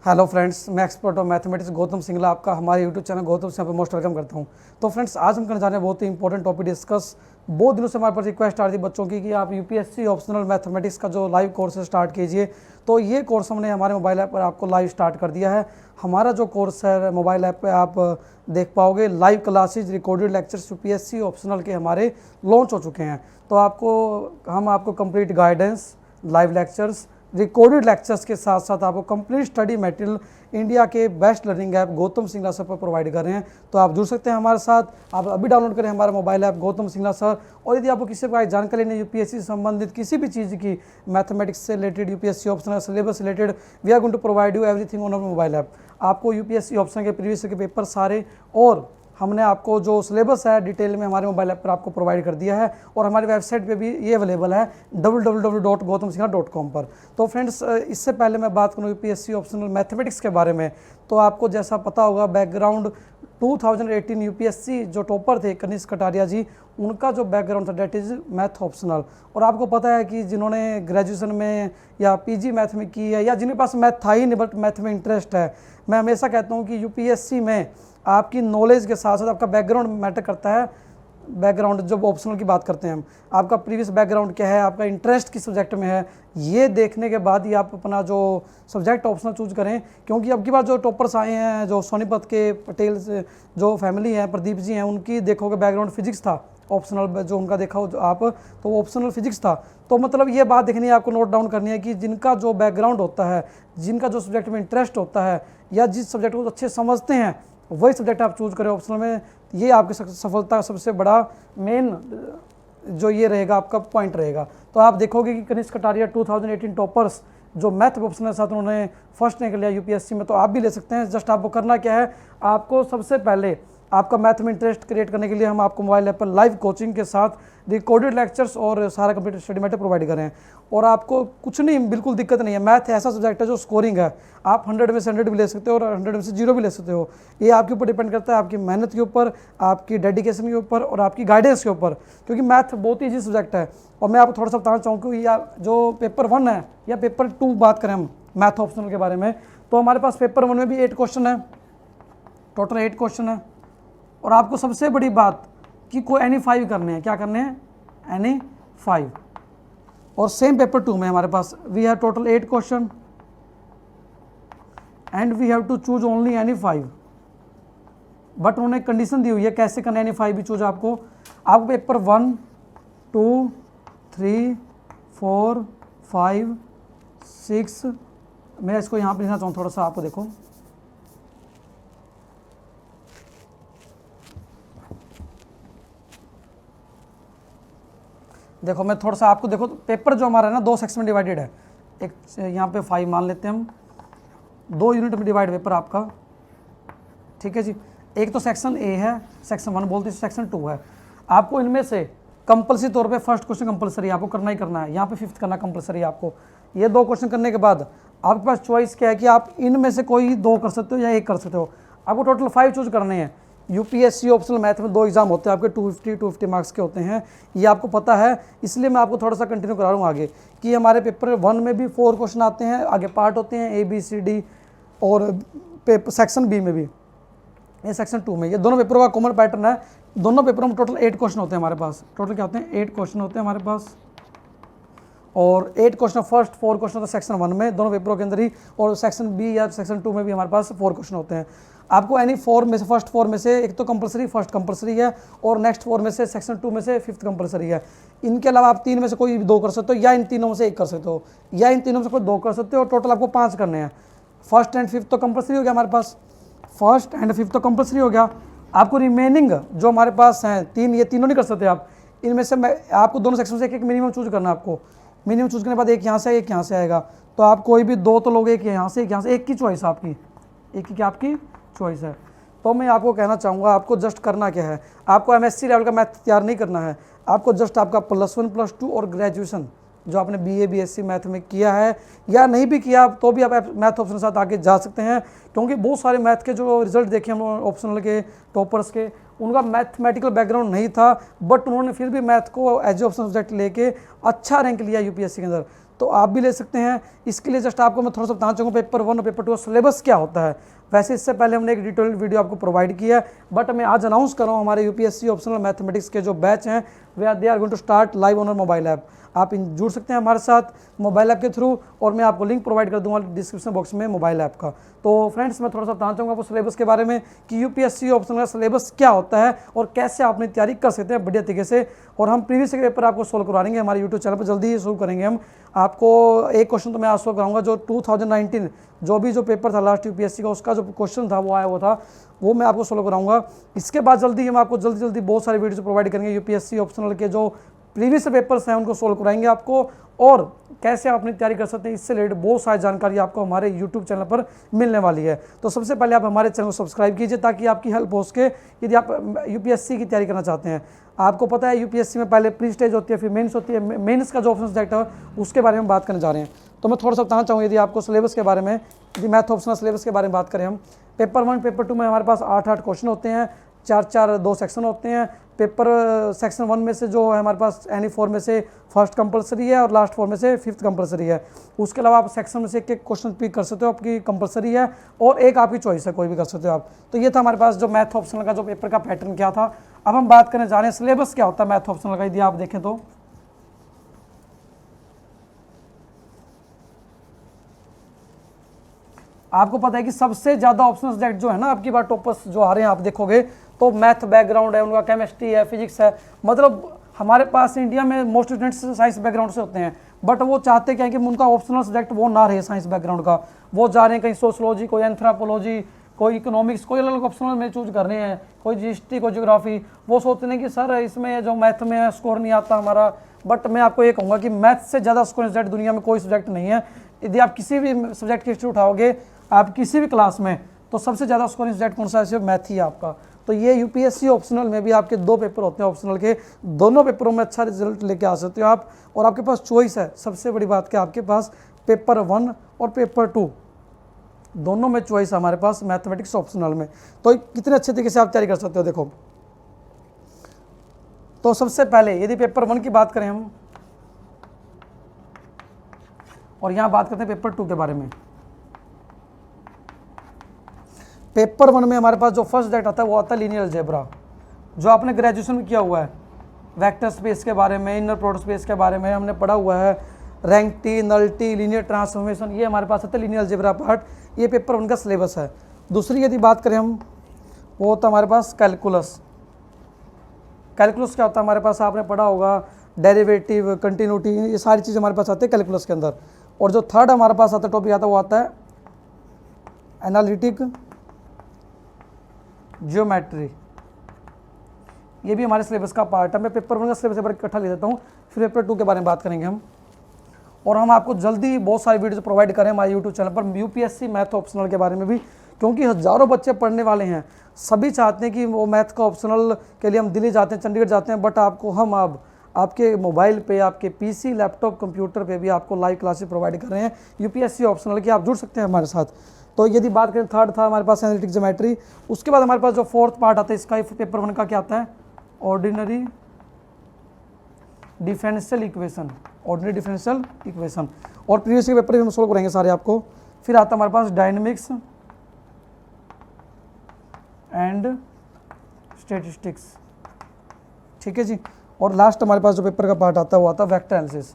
Hello friends, मैं expert of mathematics Gautam Singla आपका हमारे यूट्यूब चैनल गौतम सिंह पे मोस्ट वेलकम करता हूं। तो फ्रेंड्स, आज हम करने जा रहे हैं बहुत ही इंपॉर्टेंट टॉपिक डिस्कस। बहुत दिनों से हमारे पास रिक्वेस्ट आ रही थी बच्चों की कि आप यूपीएससी ऑप्शनल मैथमेटिक्स का जो लाइव कोर्स है स्टार्ट कीजिए। तो ये कोर्स हमने हमारे मोबाइल ऐप पर आपको लाइव स्टार्ट कर दिया है। हमारा जो कोर्स है मोबाइल ऐप पर आप देख पाओगे, live classes recorded lectures UPSC optional के हमारे लॉन्च हो चुके हैं। तो हम आपको complete guidance, live lectures, recorded lectures के साथ साथ आपको कंप्लीट स्टडी मटेरियल इंडिया के best learning app Gautam Singla sir पर प्रोवाइड कर रहे हैं। तो आप जुड़ सकते हैं हमारे साथ। आप अभी डाउनलोड करें हमारा mobile app Gautam Singla sir. और यदि आपको किसी प्रकार की जानकारी लेनी यूपीएससी से संबंधित किसी भी चीज़ की, मैथमेटिक्स से related, UPSC optional syllabus related, we are going to provide you everything on our mobile app. आपको यूपीएससी ऑप्शन के प्रीवियस के पेपर सारे और हमने आपको जो सिलेबस है डिटेल में हमारे मोबाइल ऐप पर आपको प्रोवाइड कर दिया है। और हमारी वेबसाइट पे भी ये अवेलेबल है www.gautamsingla.com पर। तो फ्रेंड्स, इससे पहले मैं बात करूँ यूपीएससी ऑप्शनल मैथमेटिक्स के बारे में, तो आपको जैसा पता होगा बैकग्राउंड 2018 यूपीएससी जो टॉपर थे कनिष्क कटारिया जी, उनका जो बैकग्राउंड था डेट इज़ मैथ ऑप्शनल। और आपको पता है कि जिन्होंने ग्रेजुएशन में या पीजी मैथ में की है या जिनके पास मैथ था ही नहीं बट मैथ में इंटरेस्ट है, मैं हमेशा कहता हूँ कि यूपीएससी में आपकी नॉलेज के साथ साथ आपका बैकग्राउंड मैटर करता है। बैकग्राउंड जब ऑप्शनल की बात करते हैं हम, आपका प्रीवियस बैकग्राउंड क्या है, आपका इंटरेस्ट किस सब्जेक्ट में है, ये देखने के बाद ही आप अपना जो सब्जेक्ट ऑप्शनल चूज करें। क्योंकि अब की बार जो टॉपर्स आए हैं, जो सोनीपत के पटेल से जो फैमिली है, प्रदीप जी हैं, उनकी देखोगे बैकग्राउंड फिजिक्स था ऑप्शनल, जो उनका देखा हो आप तो वो ऑप्शनल फिजिक्स था। तो मतलब ये बात देखनी है, आपको नोट डाउन करनी है कि जिनका जो बैकग्राउंड होता है, जिनका जो सब्जेक्ट में इंटरेस्ट होता है या जिस सब्जेक्ट को अच्छे समझते हैं, वही सब्जेक्ट आप चूज करें ऑप्शनल में। ये आपकी सफलता का सबसे बड़ा मेन जो ये रहेगा आपका पॉइंट रहेगा। तो आप देखोगे कि कनिष्क कटारिया 2018 टॉपर्स जो मैथ ऑप्शनल के साथ उन्होंने फर्स्ट रैंक लिया यूपीएससी में, तो आप भी ले सकते हैं। जस्ट आपको करना क्या है, आपको सबसे पहले आपका मैथ में इंटरेस्ट क्रिएट करने के लिए हम आपको मोबाइल ऐप पर लाइव कोचिंग के साथ रिकॉर्डेड लेक्चर्स और सारा कंप्लीट स्टडी मटेरियल प्रोवाइड करें। और आपको कुछ नहीं, बिल्कुल दिक्कत नहीं है। मैथ ऐसा सब्जेक्ट है जो स्कोरिंग है, आप 100 में से 100 भी ले सकते हो और 100 में से 0 भी ले सकते हो। ये आपके ऊपर डिपेंड करता है, आपकी मेहनत के ऊपर, आपकी डेडिकेशन के ऊपर और आपकी गाइडेंस के ऊपर। क्योंकि मैथ बहुत ही ईजी सब्जेक्ट है। और मैं आपको थोड़ा सा बताना चाहूँ कि यार जो पेपर 1 है या पेपर 2 बात करें हम मैथ ऑप्शनल के बारे में, तो हमारे पास पेपर 1 में भी 8 क्वेश्चन है, टोटल 8 क्वेश्चन है। और आपको सबसे बड़ी बात कि कोई एनी 5 करने हैं, क्या करने हैं, एनी 5। और सेम पेपर 2 में हमारे पास we have total 8 question and we have to choose only any 5। But उन्होंने कंडीशन दी हुई है कैसे करना एनी 5 भी चूज। आपको पेपर 1, 2, 3, 4, 5, 6, मैं इसको यहाँ पर लिखना चाहूँ थोड़ा सा, आपको देखो देखो मैं थोड़ा सा आपको देखो, पेपर जो हमारा है ना 2 सेक्शन में डिवाइडेड है। एक यहाँ पे 5 मान लेते हैं हम, 2 यूनिट में डिवाइड पेपर आपका, ठीक है जी। एक तो सेक्शन ए है, सेक्शन 1 बोलते हैं, सेक्शन 2 है। आपको इनमें से कंपल्सरी तौर पे फर्स्ट क्वेश्चन कंपल्सरी आपको करना ही करना है, यहाँ पे 5th करना कंपल्सरी आपको। ये 2 क्वेश्चन करने के बाद आपके पास चॉइस क्या है कि आप इनमें से कोई 2 कर सकते हो या 1 कर सकते हो। आपको टोटल 5 चूज करने हैं। यूपीएससी ऑप्शनल मैथ में 2 एग्जाम होते हैं आपके, 250 मार्क्स के होते हैं, ये आपको पता है। इसलिए मैं आपको थोड़ा सा कंटिन्यू करा रहा हूँ आगे कि हमारे पेपर 1 में भी 4 क्वेश्चन आते हैं, आगे पार्ट होते हैं ABCD, और पेपर सेक्शन बी में भी, ये सेक्शन 2 में, ये दोनों पेपरों का कॉमन पैटर्न है। दोनों पेपरों में टोटल 8 क्वेश्चन होते हैं हमारे पास। टोटल क्या होते हैं, 8 क्वेश्चन होते हैं हमारे पास। और 8 क्वेश्चन फर्स्ट 4 क्वेश्चन होते हैं सेक्शन 1 में दोनों पेपरों के अंदर ही, और सेक्शन बी या सेक्शन 2 में भी हमारे पास 4 क्वेश्चन होते हैं। आपको एनी 4 में से, फर्स्ट 4 में से एक तो कंपलसरी, फर्स्ट कंपलसरी है, और नेक्स्ट 4 में से सेक्शन 2 में से 5th कंपलसरी है। इनके अलावा आप 3 में से कोई 2 कर सकते हो, या इन तीनों में से 1 कर सकते हो, या इन तीनों में से कोई 2 कर सकते हो। टोटल आपको 5 करने हैं। फर्स्ट एंड 5th तो कंपलसरी हो गया हमारे पास, फर्स्ट एंड 5th तो कंपलसरी हो गया। आपको रिमेनिंग जो हमारे पास हैं 3, ये तीनों नहीं कर सकते आप। इनमें से मैं आपको दोनों सेक्शन से एक मिनिमम चूज करना है। आपको मिनिमम चूज करने के बाद एक यहाँ से एक यहाँ से आएगा, तो आप कोई भी 2 तो लोगे, एक यहाँ से एक यहाँ से, एक की चॉइस आपकी, एक की आपकी चॉइस है। तो मैं आपको कहना चाहूँगा, आपको जस्ट करना क्या है, आपको MSc लेवल का मैथ तैयार नहीं करना है। आपको जस्ट आपका +1 +2 और ग्रेजुएशन जो आपने BA BSc मैथ में किया है या नहीं भी किया तो भी आप मैथ ऑप्शन के साथ आगे जा सकते हैं। क्योंकि बहुत सारे मैथ के जो रिजल्ट देखे हम ऑप्शनल के टॉपर्स के, उनका मैथमेटिकल बैकग्राउंड नहीं था, बट उन्होंने फिर भी मैथ को एज ऑप्शन सब्जेक्ट लेके अच्छा रैंक लिया यूपीएससी के अंदर। तो आप भी ले सकते हैं। इसके लिए जस्ट आपको मैं थोड़ा सा बताना चाहूँगा पेपर 1 और पेपर 2 का सिलेबस क्या होता है। वैसे इससे पहले हमने एक डिटेल वीडियो आपको प्रोवाइड किया है, बट मैं आज अनाउंस कर रहा हूँ हमारे यूपीएससी ऑप्शनल मैथमेटिक्स के जो बैच हैं they are going to start live on mobile app. आप जुड़ सकते हैं हमारे साथ मोबाइल ऐप के थ्रू, और मैं आपको लिंक प्रोवाइड कर दूंगा डिस्क्रिप्शन बॉक्स में मोबाइल ऐप का। तो फ्रेंड्स, मैं थोड़ा सा बताना चाहूँगा आपको सिलेबस के बारे में कि यूपीएससी ऑप्शनल का सिलेबस क्या होता है और कैसे आप अपनी तैयारी कर सकते हैं बढ़िया तरीके से। और हम प्रीवियस पेपर आपको सोल्व करवाएंगे हमारे यूट्यूब चैनल पर, जल्दी ही शुरू करेंगे हम। आपको एक क्वेश्चन तो मैं आज सोल्व कराऊंगा, जो 2019 जो पेपर था लास्ट यूपीएससी का, उसका जो क्वेश्चन था वो आया हुआ था, वो मैं आपको सोल्व कराऊंगा। इसके बाद जल्दी हम आपको जल्दी बहुत सारे वीडियोस प्रोवाइड करेंगे यूपीएससी ऑप्शनल के जो प्रीवियस पेपर्स हैं उनको सोल्व कराएंगे आपको, और कैसे आप अपनी तैयारी कर सकते हैं इससे रिलेटेड बहुत सारी जानकारी आपको हमारे यूट्यूब चैनल पर मिलने वाली है। तो सबसे पहले आप हमारे चैनल को सब्सक्राइब कीजिए ताकि आपकी हेल्प हो सके यदि आप यूपीएससी की तैयारी करना चाहते हैं। आपको पता है यूपीएससी में पहले प्री स्टेज होती है, फिर मेंस होती है। मेंस का जो ऑप्शन सब्जेक्ट है उसके बारे में बात करने जा रहे हैं। तो मैं थोड़ा सा बताना चाहूँगा यदि आपको सिलेबस के बारे में, यदि मैथ ऑप्शनल सिलेबस के बारे में बात करें हम, पेपर 1 पेपर 2 में हमारे पास 8 क्वेश्चन होते हैं, 4 2 सेक्शन होते हैं। पेपर सेक्शन 1 में से जो है हमारे पास एनी 4 में से फर्स्ट कंपलसरी है और लास्ट 4 में से 5th कंपलसरी है। उसके अलावा आप सेक्शन में से एक क्वेश्चन पिक कर सकते हो, आपकी कंपलसरी है, और एक आपकी चॉइस है, कोई भी कर सकते हो आप। तो ये था हमारे पास जो मैथ ऑप्शनल का जो पेपर का पैटर्न क्या था। अब हम बात करने जा रहे हैं सिलेबस क्या होता है मैथ ऑप्शनल का। यदि आप देखें तो आपको पता है कि सबसे ज़्यादा ऑप्शनल सब्जेक्ट जो है ना आपकी बार टॉपर्स जो आ रहे हैं, आप देखोगे तो मैथ बैकग्राउंड है उनका, केमिस्ट्री है, फिजिक्स है। मतलब हमारे पास इंडिया में मोस्ट स्टूडेंट्स साइंस बैकग्राउंड से होते हैं, बट वो चाहते क्या है कि उनका ऑप्शनल सब्जेक्ट वो ना रहे साइंस बैकग्राउंड का। वो जा रहे हैं कहीं सोशोलॉजी, कोई एंथ्रोपोलॉजी, कोई इकोनॉमिक्स, कोई अलग ऑप्शनल में चूज कर रहे हैं, कोई हिस्ट्री, कोई ज्योग्राफी। वो सोचते हैं कि सर इसमें जो मैथ में है स्कोर नहीं आता हमारा। बट मैं आपको ये कहूँगा कि मैथ से ज़्यादा स्कोर सब्जेक्ट दुनिया में कोई सब्जेक्ट नहीं है। यदि आप किसी भी सब्जेक्ट की हिस्ट्री उठाओगे आप किसी भी क्लास में, तो सबसे ज़्यादा स्कोरिंग सब्जेक्ट कौन सा है? मैथ ही है आपका। तो ये यूपीएससी ऑप्शनल में भी आपके 2 पेपर होते हैं ऑप्शनल के, दोनों पेपरों में अच्छा रिजल्ट लेके आ सकते हो आप। और आपके पास चॉइस है, सबसे बड़ी बात क्या, आपके पास पेपर 1 और पेपर 2 दोनों में चॉइस है हमारे पास मैथमेटिक्स ऑप्शनल में। तो कितने अच्छे तरीके से आप तैयारी कर सकते हो देखो। तो सबसे पहले यदि पेपर 1 की बात करें हम, और यहाँ बात करते हैं पेपर 2 के बारे में। पेपर 1 में हमारे पास जो फर्स्ट सब्जेक्ट आता है वो आता है लीनियर अलजेब्रा, जो आपने ग्रेजुएशन में किया हुआ है। वेक्टर स्पेस के बारे में, इनर प्रोडक्ट स्पेस के बारे में हमने पढ़ा हुआ है। रैंक टी, नल टी, लीनियर ट्रांसफॉर्मेशन, ये हमारे पास आता है लीनियर अलजेब्रा पार्ट। ये पेपर 1 का सिलेबस है। दूसरी यदि बात करें हम, वो होता है हमारे पास कैलकुलस। कैलकुलस क्या होता है हमारे पास, आपने पढ़ा होगा, डेरिवेटिव, कंटिन्यूटी, ये सारी चीज़ हमारे पास आती है कैलकुलस के अंदर। और जो थर्ड हमारे पास आता है टॉपिक आता है वो आता है एनालिटिक ज्योमेट्री। ये भी हमारे सिलेबस का पार्ट है। मैं पेपर 1 का सिलेबस एक बार इकट्ठा ले देता हूँ, फिर पेपर 2 के बारे में बात करेंगे हम। और हम आपको जल्दी बहुत सारी वीडियोस प्रोवाइड करें हमारे यूट्यूब चैनल पर यूपीएससी मैथ ऑप्शनल के बारे में भी, क्योंकि हज़ारों बच्चे पढ़ने वाले हैं। सभी चाहते हैं कि वो मैथ का ऑप्शनल के लिए हम दिल्ली जाते हैं, चंडीगढ़ जाते हैं, बट आपको हम अब आपके मोबाइल पे, आपके पीसी, लैपटॉप, कंप्यूटर पे भी आपको लाइव क्लासेस प्रोवाइड कर रहे हैं यूपीएससी ऑप्शनल की। आप जुड़ सकते हैं हमारे साथ। तो यदि बात करें, थर्ड था हमारे पास एनालिटिक ज्योमेट्री। उसके बाद हमारे पास जो फोर्थ पार्ट आता है इसका, पेपर 1 का क्या आता है, ordinary differential equation. Ordinary differential equation, और प्रीवियस के पेपर भी हम सोल्व करेंगे सारे आपको। फिर आता है हमारे पास डायनेमिक्स एंड स्टैटिस्टिक्स, ठीक है जी। और लास्ट हमारे पास जो पेपर का पार्ट आता है वो आता है वेक्टर एनालिसिस।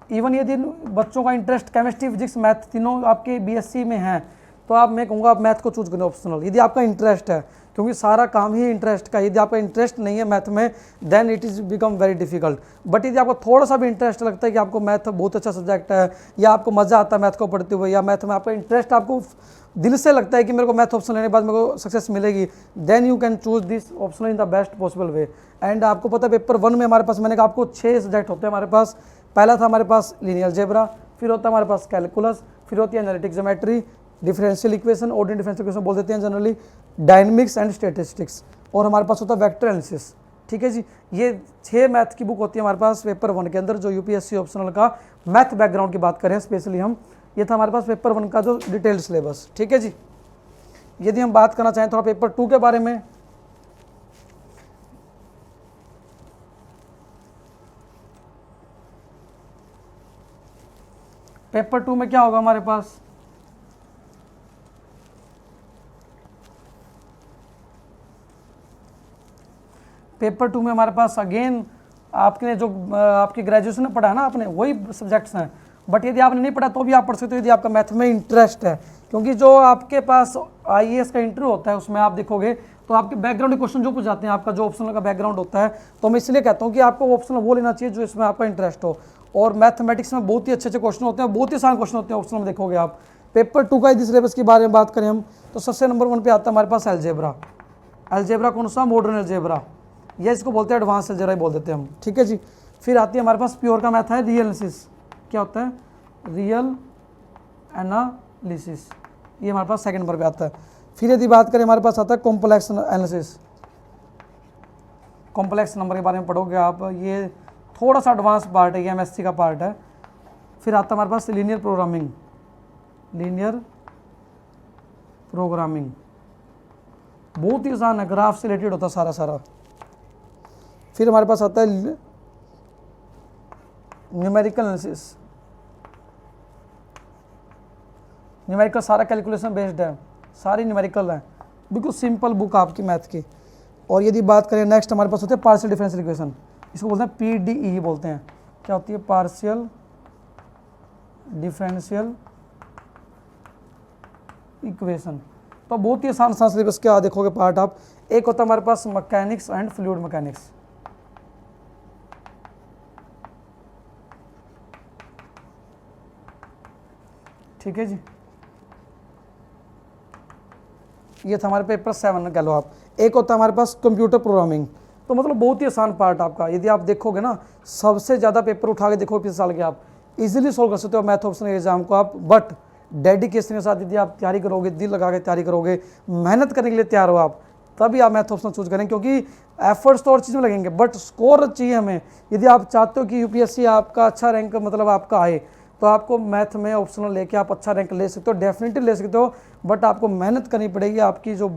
इवन यदि बच्चों का इंटरेस्ट केमिस्ट्री, फिजिक्स, मैथ तीनों आपके बीएससी में हैं, तो आप, मैं कहूँगा आप मैथ को चूज करें ऑप्शनल, यदि आपका इंटरेस्ट है, क्योंकि सारा काम ही इंटरेस्ट का। यदि आपका इंटरेस्ट नहीं है मैथ में, then it is become very difficult. But यदि आपको थोड़ा सा भी इंटरेस्ट लगता है कि आपको मैथ बहुत अच्छा सब्जेक्ट है, या आपको मज़ा आता है मैथ को पढ़ते हुए, या मैथ में आपका इंटरेस्ट, आपको दिल से लगता है कि मेरे को मैथ ऑप्शन लेने के बाद मेरे को सक्सेस मिलेगी, then you can choose this option in the best possible way. And आपको पता है पेपर 1 में हमारे पास, मैंने कहा आपको 6 सब्जेक्ट होते हैं हमारे पास। पहला था हमारे पास लीनियर अलजेब्रा, फिर होता है हमारे पास कैलकुलस, फिर होती है analytic geometry, differential equation, ordinary differential equation बोल देते हैं जनरली, डायनेमिक्स एंड स्टैटिस्टिक्स, और हमारे पास होता है वेक्टर एनालिसिस, ठीक है जी। ये 6 मैथ की बुक होती है हमारे पास पेपर 1 के अंदर, जो यूपीएससी ऑप्शनल का मैथ बैकग्राउंड की बात करें स्पेशली हम। ये था हमारे पास पेपर 1 का जो डिटेल्ड सिलेबस, ठीक है जी। यदि हम बात करना चाहें थोड़ा पेपर 2 के बारे में, पेपर 2 में क्या होगा हमारे पास, पेपर 2 में हमारे पास अगेन आपने जो आपकी ग्रेजुएशन में पढ़ा है ना आपने, वही सब्जेक्ट्स हैं, बट यदि आपने नहीं पढ़ा तो भी आप पढ़ सकते हो यदि आपका मैथ में इंटरेस्ट है। क्योंकि जो आपके पास आईएएस का इंटरव्यू होता है उसमें आप देखोगे तो आपके बैकग्राउंड के क्वेश्चन जो पूछ जाते हैं, आपका जो ऑप्शनल का बैकग्राउंड होता है, तो मैं इसलिए कहता हूँ कि आपको वो ऑप्शनल वो लेना चाहिए जो इसमें आपका इंटरेस्ट हो। और मैथमेटिक्स में बहुत ही अच्छे अच्छे क्वेश्चन होते हैं, बहुत ही आसान क्वेश्चन होते हैं ऑप्शनल में देखोगे आप। पेपर 2 का यदि सिलेबस के बारे में बात करें हम, तो सबसे नंबर 1 पे आता है हमारे पास अलजेब्रा। अलजेब्रा कौन सा, मॉडर्न अलजेब्रा, ये इसको बोलते हैं एडवांस अलजेब्रा ही बोल देते हैं हम, ठीक है जी। फिर आती है हमारे पास प्योर का मैथ है रियल एनालिसिस, क्या होता है, रियल एनालिसिस, ये हमारे पास सेकंड नंबर पे आता है। फिर यदि बात करें हमारे पास आता है कॉम्प्लेक्स एनालिसिस, कॉम्प्लेक्स नंबर के बारे में पढ़ोगे आप, ये थोड़ा सा एडवांस पार्ट है, ये एमएससी का पार्ट है। फिर आता है हमारे पास लीनियर प्रोग्रामिंग, लीनियर प्रोग्रामिंग बहुत ही आसान है, ग्राफ से रिलेटेड होता है सारा सारा। फिर हमारे पास आता है न्यूमेरिकल एनालिसिस, न्यूमेरिकल सारा कैलकुलेशन बेस्ड है, सारी न्यूमेरिकल है, बिल्कुल सिंपल बुक आपकी मैथ की। और यदि बात करें नेक्स्ट हमारे पास होते हैं पार्शियल डिफरेंशियल इक्वेशन, इसको बोलते हैं पीडीई बोलते हैं, क्या होती है, पार्शियल डिफरेंशियल इक्वेशन। तो बहुत ही आसान आसान सिलेबस क्या देखोगे पार्ट आप। एक होता है हमारे पास मैकेनिक्स एंड फ्लूइड मैकेनिक्स, ठीक है जी, ये था हमारे पेपर 7 कह लो आप। एक होता है हमारे पास कंप्यूटर प्रोग्रामिंग, तो मतलब बहुत ही आसान पार्ट आपका, यदि आप देखोगे ना सबसे ज़्यादा पेपर उठा के देखो पिछले साल के, आप इजीली सोल्व कर सकते हो मैथ ऑप्शन एग्जाम को आप। बट डेडिकेशन के साथ यदि आप तैयारी करोगे, दिल लगा के तैयारी करोगे, मेहनत करने के लिए तैयार हो आप, तभी आप मैथ ऑप्शन चूज करें, क्योंकि एफर्ट्स तो और चीज़ में लगेंगे बट स्कोर चाहिए हमें। यदि आप चाहते हो कि यूपीएससी आपका अच्छा रैंक मतलब आपका आए, तो आपको मैथ में ऑप्शनल लेके आप अच्छा रैंक ले सकते हो, डेफिनेटली ले सकते हो, बट आपको मेहनत करनी पड़ेगी। आपकी जो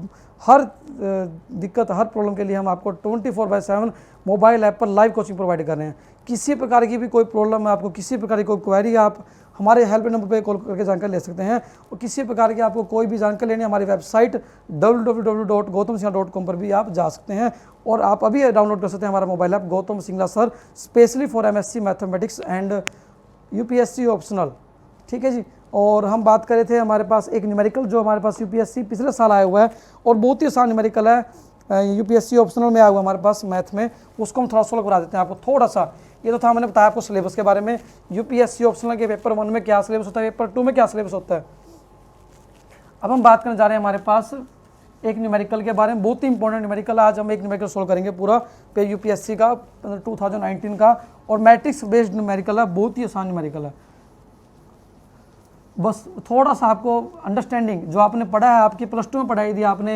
हर दिक्कत, हर प्रॉब्लम के लिए हम आपको 24/7 मोबाइल ऐप पर लाइव कोचिंग प्रोवाइड कर रहे हैं। किसी प्रकार की भी कोई प्रॉब्लम है आपको, किसी प्रकार की कोई क्वेरी, आप हमारे हेल्प नंबर पर कॉल करके जानकारी ले सकते हैं। और किसी प्रकार की आपको कोई भी जानकारी लेनी है, हमारी वेबसाइट www.gautamsinghla.com पर भी आप जा सकते हैं, और आप अभी डाउनलोड कर सकते हैं हमारा mobile app Gautam Singhla sir specially for MSc mathematics and UPSC optional, ठीक है जी। और हम बात कर रहे थे हमारे पास एक न्यूमेरिकल जो हमारे पास यूपीएससी पिछले साल आया हुआ है, और बहुत ही आसान न्यूमेरिकल है, यूपीएससी ऑप्शनल में आया हुआ हमारे पास मैथ में, उसको हम थोड़ा सोल्व करा देते हैं आपको थोड़ा सा। ये तो था, मैंने बताया आपको सिलेबस के बारे में, यूपीएससी ऑप्शनल के पेपर 1 में क्या सिलेबस होता है, पेपर 2 में क्या सिलेबस होता है। अब हम बात करने जा रहे हैं हमारे पास एक न्यूमेरिकल के बारे में, बहुत ही इंपॉर्टेंट न्यूमेरिकल। आज हम एक न्यूमेरिकल सोल्व करेंगे पूरा पे यूपीएससी का 2019 का, और मैट्रिक्स बेस्ड न्यूमेरिकल है, बहुत ही आसान न्यूमेरिकल है। बस थोड़ा सा आपको अंडरस्टैंडिंग जो आपने पढ़ा है, आपकी +2 में पढ़ाई थी आपने,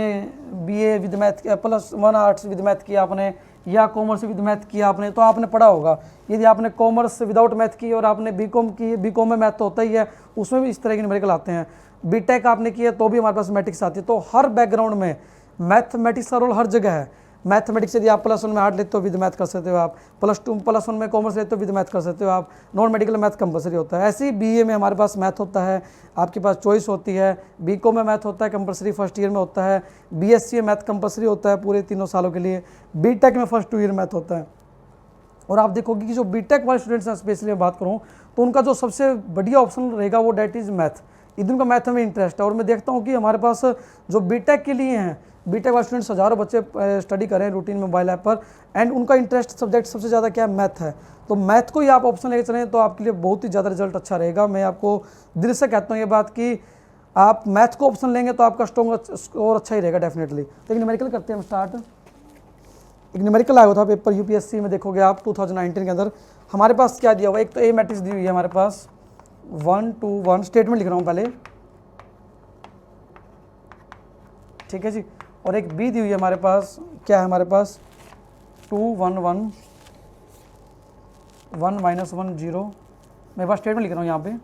BA with math +1 arts with math किया आपने, या कॉमर्स विद मैथ किया आपने, तो आपने पढ़ा होगा। यदि आपने कॉमर्स विदाउट मैथ की और आपने बीकॉम की, बीकॉम में मैथ तो होता ही है, उसमें भी इस तरह के न्यूमेरिकल आते हैं। बीटेक आपने किया तो भी हमारे पास मैट्रिक्स आती है। तो हर बैकग्राउंड में मैथमेटिक्स का रोल हर जगह है। मैथमेटिक्स यदि आप +1 में आर्ट लेते हो विद मैथ कर सकते हो आप, +1 में कॉमर्स लेते हो विद मैथ कर सकते हो आप, नॉन मेडिकल मैथ कंपलसरी होता है। ऐसे ही बीए में हमारे पास मैथ होता है, आपके पास चॉइस होती है, बीकॉम में मैथ होता है कंपलसरी, फर्स्ट ईयर में होता है, बीएससी में मैथ कंपलसरी होता है पूरे 3 सालों के लिए, बीटेक में फर्स्ट 2 ईयर मैथ होता है। और आप देखोगे कि जो बीटेक वाले स्टूडेंट्स हैं, स्पेशली मैं बात करूँ तो उनका जो सबसे बढ़िया ऑप्शन रहेगा वो डेट इज़ मैथ। इधर का मैथ में इंटरेस्ट है, और मैं देखता हूँ कि हमारे पास जो बीटेक के लिए हैं, बीटेक वाले स्टूडेंट्स हज़ारों बच्चे स्टडी कर रहे हैं रूटीन मोबाइल ऐप पर, एंड उनका इंटरेस्ट सब्जेक्ट सबसे ज़्यादा क्या है, मैथ है। तो मैथ को ही आप ऑप्शन लेकर चलें तो आपके लिए बहुत ही ज़्यादा रिजल्ट अच्छा रहेगा। मैं आपको दिल से कहता हूँ ये बात कि आप मैथ को ऑप्शन लेंगे तो आपका स्कोर अच्छा ही रहेगा डेफिनेटली। तो एक न्यूमेरिकल करते हैं हम स्टार्ट। एक न्यूमेरिकल आया हुआ था पेपर यूपीएससी में, देखोगे आप 2019 के अंदर हमारे पास क्या दिया हुआ है। एक तो ए मैट्रिक्स दी हुई है हमारे पास 1 2 1, स्टेटमेंट लिख रहा हूँ पहले, ठीक है जी। और एक बी दी हुई है हमारे पास, क्या है हमारे पास 2 1 1 1 -1 0। मेरे पास स्टेटमेंट लिख रहा हूँ यहाँ पे,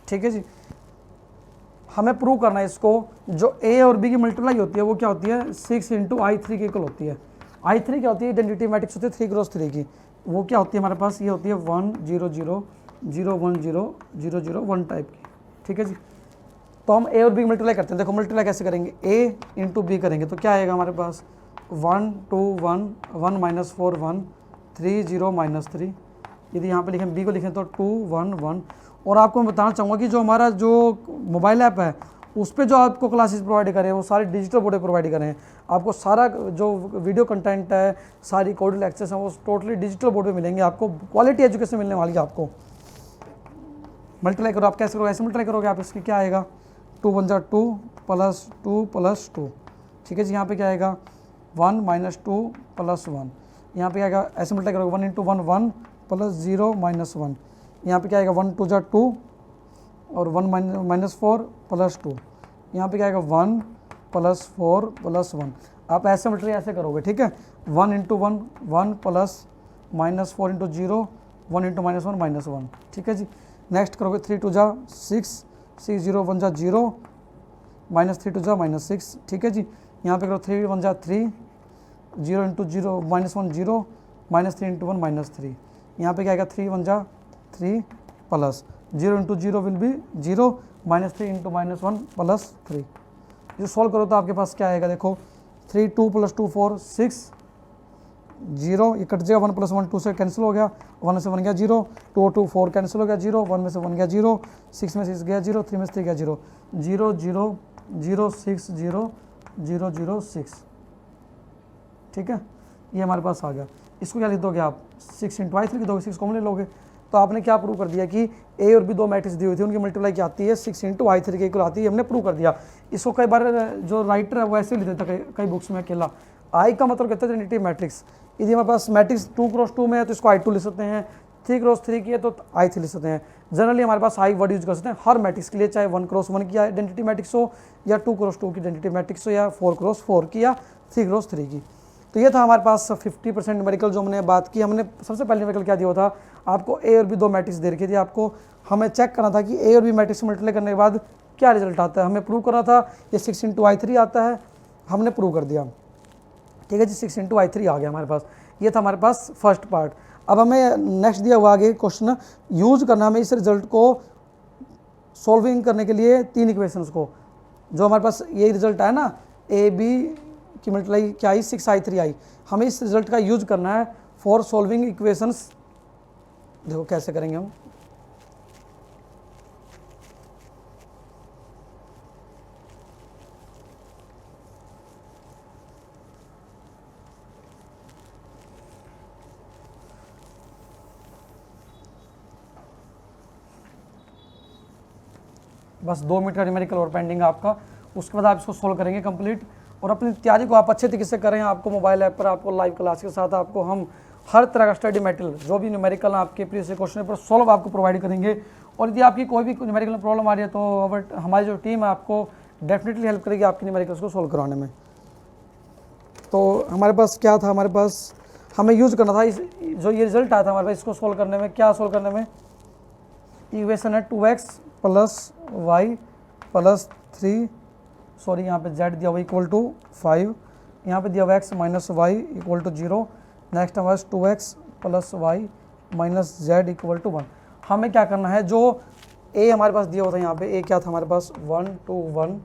ठीक है जी। हमें प्रूव करना है इसको, जो ए और बी की मल्टीप्लाई होती है वो क्या होती है 6 × I3 के इक्वल होती है। I3 क्या होती है, आइडेंटिटी मैट्रिक्स होती है 3 क्रॉस 3 की, वो क्या होती है हमारे पास, ये होती है 1 0 0 0 1 0 0 0 1 टाइप की, ठीक है जी। तो हम ए और बी मल्टीप्लाई करते हैं, देखो मल्टीप्लाई कैसे करेंगे, ए इंटू बी करेंगे तो क्या आएगा हमारे पास 1 2 1 1 माइनस 4 1 3 0 माइनस 3, यदि यहाँ पे लिखें बी को लिखें तो 2 1 1। और आपको मैं बताना चाहूँगा कि जो हमारा जो मोबाइल ऐप है उस पर जो आपको क्लासेस प्रोवाइड करें वो सारे डिजिटल बोर्ड प्रोवाइड करें, आपको सारा जो वीडियो कंटेंट है, सारी कोड लेक्चर्स हैं वो टोटली डिजिटल बोर्ड पे मिलेंगे, आपको क्वालिटी एजुकेशन मिलने वाली है। आपको मल्टीप्लाई करो, आप कैसे करोगे, ऐसे मल्टीप्लाई करोगे आप, इसकी क्या आएगा 2 1 2 प्लस 2 प्लस 2, ठीक है जी। यहाँ पे क्या आएगा 1 माइनस 2 प्लस 1, यहाँ पे आएगा ऐसे मल्टीप्लाई करोगे 1 इंटू 1 1 प्लस 0 माइनस 1, यहाँ पे क्या आएगा 1 2 2 और 1 माइनस 4 प्लस 2, यहाँ पे क्या आएगा 1 प्लस 4 प्लस 1। आप ऐसे मल्टीप्लाई ऐसे करोगे, ठीक है, 1 into 1 1 plus minus 4 into 0 1 into minus 1 minus 1, ठीक है जी। नेक्स्ट करोगे 3 2 6 6 0 1 0 माइनस 3 2 माइनस 6, ठीक है जी। यहाँ पे करो 3 1 3 0 into 0 minus 1 0 minus 3 into 1 minus 3, यहाँ पे क्या आएगा 3 1 3 plus 0 into 0 will be 0 minus 3 into minus 1 plus 3। जो सॉल्व करो तो आपके पास क्या आएगा, देखो 3 2 प्लस 2 4 6 0, ये कट जाएगा 1 प्लस 1 2 से कैंसिल हो गया, 1 से 1 गया 0, 2 2 4 कैंसिल हो गया 0, 1 में से 1 गया 0, 6 में 6 गया 0, 3 में से 3 गया 0 0 0 0 6 0 0 0 6, ठीक है, ये हमारे पास आ गया। इसको क्या लिख दोगे आप 6 इंटू I3 लिख दोगे, 6 कॉमन ले लोगे, तो आपने क्या प्रूव कर दिया कि ए और बी दो मैट्रिक्स दी हुई थी, उनकी मल्टीप्लाई क्या आती है 6 इंटू I3 के इक्वल आती है, हमने प्रूव कर दिया। इसको कई बार जो राइटर है वो ऐसे लिख देता है कई बुक्स में अकेला, आई का मतलब कहते हैं आइडेंटिटी मैट्रिक्स, यदि हमारे पास मैट्रिक्स 2 क्रॉस 2 में है तो इसको I2 लिख सकते हैं, 3 क्रॉस 3 की है तो I3 लिख सकते हैं। जनरली हमारे पास आई वर्ड यूज कर सकते हैं हर मैट्रिक्स के लिए, चाहे 1 क्रॉस 1 की आइडेंटिटी मैट्रिक्स हो या 2 क्रॉस 2 की आइडेंटिटी मैट्रिक्स हो या 4 क्रॉस 4 की या 3 क्रॉस 3 की। तो ये था हमारे पास 50% न्यूमेरिकल जो हमने बात की। हमने सबसे पहले न्यूमेरिकल क्या दिया था, आपको ए और बी दो मैट्रिक्स दे रखी थी, आपको हमें चेक करना था कि ए और बी मैट्रिक्स मल्टीप्लाई करने के बाद क्या रिजल्ट आता है, हमें प्रूव करना था। ये 6 इंटू I3 आता है, हमने प्रूव कर दिया, ठीक है जी, 6 इंटू I3 आ गया हमारे पास। ये था हमारे पास फर्स्ट पार्ट। अब हमें नेक्स्ट दिया हुआ आगे क्वेश्चन यूज करना, हमें इस रिजल्ट को सॉल्विंग करने के लिए 3 इक्वेशंस को, जो हमारे पास ये रिजल्ट है ना ए बी की मल्टीप्लाई क्या आई 6 I3 आई, हमें इस रिजल्ट का यूज करना है फॉर सॉल्विंग इक्वेशंस। देखो कैसे करेंगे हम, बस 2 मिनट का न्यूमेरिकल और पेंडिंग है आपका, उसके बाद आप इसको सोल्व करेंगे कंप्लीट। और अपनी तैयारी को आप अच्छे तरीके से करें, आपको मोबाइल ऐप पर आपको लाइव क्लास के साथ आपको हम हर तरह का स्टडी मटेरियल जो भी न्यूमेरिकल आपके प्रीवियस क्वेश्चन पर सॉल्व आपको प्रोवाइड करेंगे। और यदि आपकी कोई भी न्यूमेरिकल में प्रॉब्लम आ रही है तो हमारी जो टीम है आपको डेफिनेटली हेल्प करेगी आपके न्यूमेरिकल्स को सॉल्व करवाने में। तो हमारे पास क्या था, हमारे पास हमें यूज़ करना था जो ये रिजल्ट आया था हमारे पास, इसको सोल्व करने में, क्या सोल्व करने में, इक्वेशन है 2x plus Y plus 3, sorry यहाँ पे z दिया हुआ इक्वल टू 5, यहाँ पे दिया हुआ x minus Y equal to 0, next हमारे पास 2x plus Y minus z equal to 1। हमें क्या करना है, जो a हमारे पास दिया हुआ था, यहाँ पे a क्या था हमारे पास 1 2 1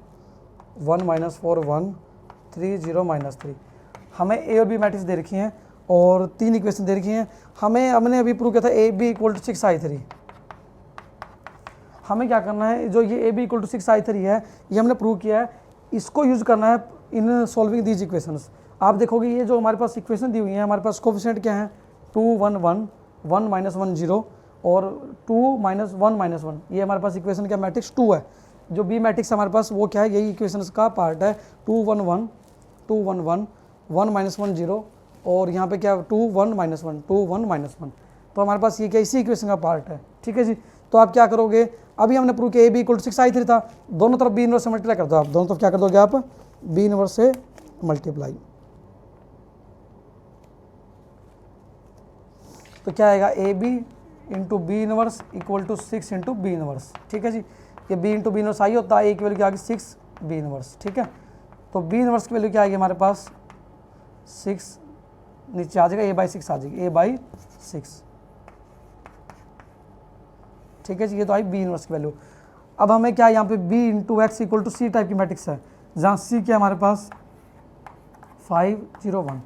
1 माइनस 4 1 3 0 माइनस 3। हमें a और b मैट्रिक्स दे रखी हैं और 3 इक्वेशन दे रखी हैं। हमने अभी प्रूव किया था a b equal to 6 I3। हमें क्या करना है, जो ये a b equal to 6 I3 है, ये हमने प्रूव किया है, इसको यूज़ करना है इन सॉल्विंग दीज इक्वेशंस। आप देखोगे ये जो हमारे पास इक्वेशन दी हुई है, हमारे पास कोफिशिएंट क्या है 2 1 1 1 माइनस 1 0 और 2 माइनस 1 माइनस 1, ये हमारे पास इक्वेशन का मैट्रिक्स 2 है। जो बी मैट्रिक्स हमारे पास वो क्या है, यही इक्वेशन का पार्ट है 2 1 1 2 1 1 1 माइनस 1 0 और यहाँ पे क्या 2 1 माइनस 1 2 1 माइनस 1। तो हमारे पास ये क्या इसी इक्वेशन का पार्ट है, ठीक है जी। तो आप क्या करोगे, अभी हमने प्रूव किया A B equal to 6 I3 था, दोनों तरफ बी इनवर्स से मल्टीप्लाई कर दो। आप दोनों तरफ क्या कर दोगे, आप बी इनवर्स से मल्टीप्लाई, तो क्या आएगा A B into B inverse equal to 6 into B inverse, ठीक है जी। ये B into B inverse I होता है, ए की वैल्यू क्या आ गई 6 बी इनवर्स, ठीक है। तो बी इनवर्स की वैल्यू क्या आएगी हमारे पास 6 नीचे आ जाएगा a/6 आ जाएगी a/6। ठीक है जी, ये तो आई बी इनवर्स की वैल्यू। अब हमें क्या यहाँ पे b into X equal to C type की मैट्रिक्स है, जहाँ c क्या हमारे पास 5 0 1।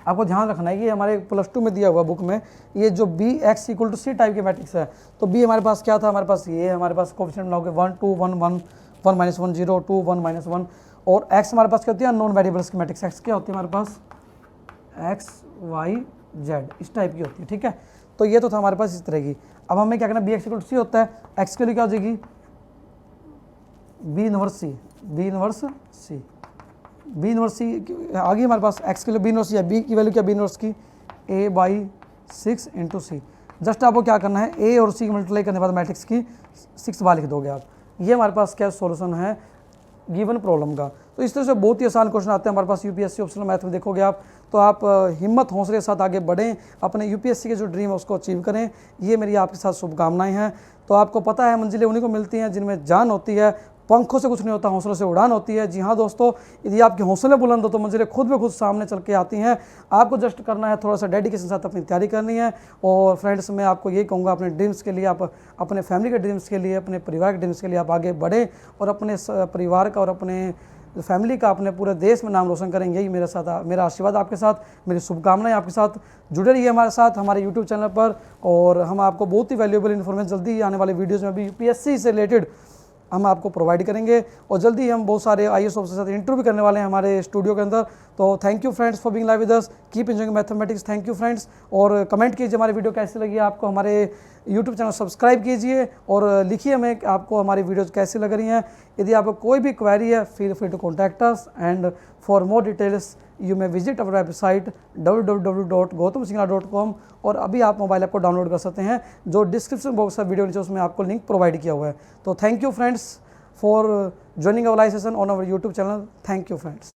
आपको ध्यान रखना है कि हमारे +2 में दिया हुआ बुक में ये जो b x equal to C type की मैट्रिक्स है, तो b हमारे पास क्या था, हमारे पास ये हमारे पास कोफिशिएंट बनाओगे 1 2 1 1 1 -1 0 2 1 -1, और x हमारे पास क्या होती है नॉन वेरिएबल्स की मैट्रिक्स। x क्या होती है हमारे पास x y z इस टाइप की होती है। ठीक है, तो ये तो था हमारे पास इस तरह की। अब हमें क्या करना है, b x इक्वल टू सी होता है, x के लिए क्या हो जाएगी b इनवर्स सी आ गई हमारे पास। x के लिए b इनवर्स सी है, b की वैल्यू क्या b इनवर्स की a/6 इंटू सी। जस्ट आपको क्या करना है a और c मल्टीप्लाई करने के बाद मैट्रिक्स की 6 बार लिख दोगे आप। ये हमारे पास क्या सॉल्यूशन है गिवन प्रॉब्लम का। तो इस तरह से बहुत ही आसान क्वेश्चन आते हैं हमारे पास यूपीएससी ऑप्शनल मैथ में, देखोगे आप तो आप हिम्मत हौसले के साथ आगे बढ़ें, अपने यूपीएससी के जो ड्रीम है उसको अचीव करें। ये मेरी आपके साथ शुभकामनाएं हैं। तो आपको पता है मंजिलें उन्हीं को मिलती हैं जिनमें जान होती है, पंखों से कुछ नहीं होता, हौसलों से उड़ान होती है। जी हाँ दोस्तों, यदि आपके हौसले बुलंद हो तो मंजिलें खुद ब खुद सामने चल के आती हैं। आपको जस्ट करना है थोड़ा सा डेडिकेशन के साथ अपनी तैयारी करनी है। और फ्रेंड्स मैं आपको ये कहूँगा अपने ड्रीम्स के लिए, आप अपने फैमिली के ड्रीम्स के लिए, अपने परिवार के ड्रीम्स के लिए आप आगे बढ़ें और अपने परिवार का और अपने फैमिली का, अपने पूरे देश में नाम रोशन करेंगे। यही मेरा आशीर्वाद आपके साथ, मेरी शुभकामनाएं आपके साथ। जुड़े रहिए हमारे साथ हमारे यूट्यूब चैनल पर, और हम आपको बहुत ही वैल्यूएबल इन्फॉर्मेशन जल्दी आने वाले वीडियोज़ में भी यूपीएससी से रिलेटेड हम आपको प्रोवाइड करेंगे। और जल्दी हम बहुत सारे आईएएस ऑफिसर के साथ इंटरव्यू करने वाले हैं हमारे स्टूडियो के अंदर। तो thank you friends for being live with us, keep enjoying mathematics. Thank you friends, और कमेंट कीजिए हमारी वीडियो कैसी लगी आपको, हमारे यूट्यूब चैनल सब्सक्राइब कीजिए और लिखिए हमें आपको हमारी वीडियोज़ कैसी लग रही हैं। यदि आपको कोई भी क्वेरी है feel free to contact us, and for more details you may visit our website www.gautamsingla.com। और अभी आप मोबाइल ऐप को डाउनलोड कर सकते हैं, जो डिस्क्रिप्शन बॉक्स है वीडियो नीचे उसमें आपको लिंक प्रोवाइड किया हुआ है। तो thank you friends for joining our live session on our YouTube channel. Thank you friends.